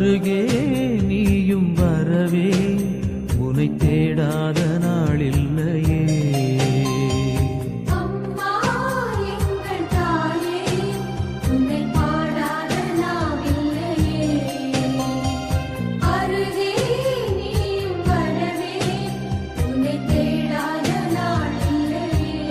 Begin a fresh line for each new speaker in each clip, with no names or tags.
அருகே நீயும் வரவே உனை தேடாத நாளில்லையே.
அம்மா எங்கள் தாயே உன்னை பாடாத நாவில்லையே. அருகே நீயும் வரவே உன்னை தேடாத நாளில்லையே.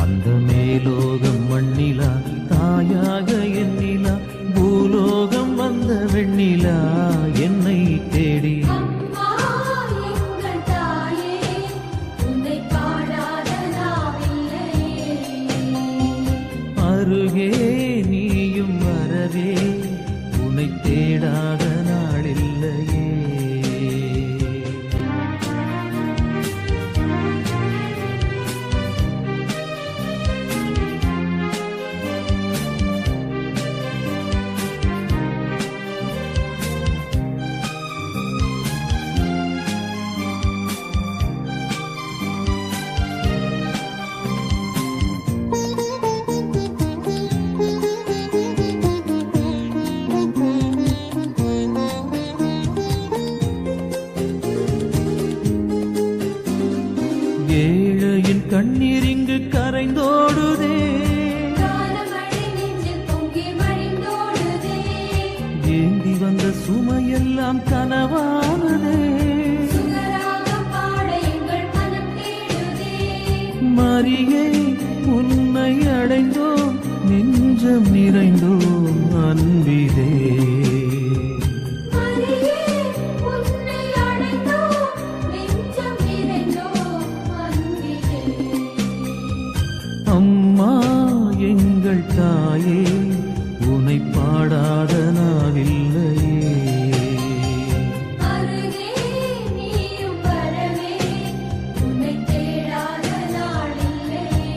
அந்த மேலோகம் மண்ணிலா தாயாக எண்ணிலா பூலோகம் வந்த வெண்ணிலா என்னை தேடி.
அம்மா எங்கள் தாயே உன்னை பாடாத நாவில்லையே.
அருகே நீயும் வரவே உனை தேடாத நாளில்லையே. ஏழையின் கண்ணீர் இங்கு கரைந்தோடுதே.
காலமழை நெஞ்சில் பொங்கி வழிந்தோடுதே.
ஏந்தி வந்த சுமையெல்லாம் கனவானதே.
சுகராகம் பாட எங்கள் மனம் தேடுதே.
மரியே உன்னை அடைந்தோம் நெஞ்சம் நிறைந்தோம் அன்பிலே.
மரியே உன்னை அடைந்தோம் நெஞ்சம் நிறைந்தோம் அன்பிலே.
அம்மா எங்கள் தாயே உனை பாடாத நாவில்லையே.
அருகே நீயும் வரவே உன்னை தேடாத நாளில்லையே.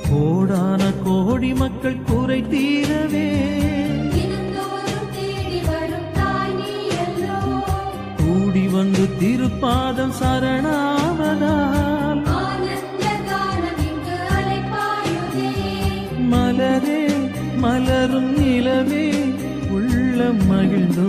கோடான கோடி மக்கள் குறை தீரவே
தினந்தோறும் தேடி வரும் தாய் நீயல்லோ.
கூடி வந்து திருப்பாதம் சரணாவதால்
ஆனந்த கானம் இங்கு அலைபாயுதே.
மலரே மலரும் நிலவே உள்ளம் மகிழ்ந்தோ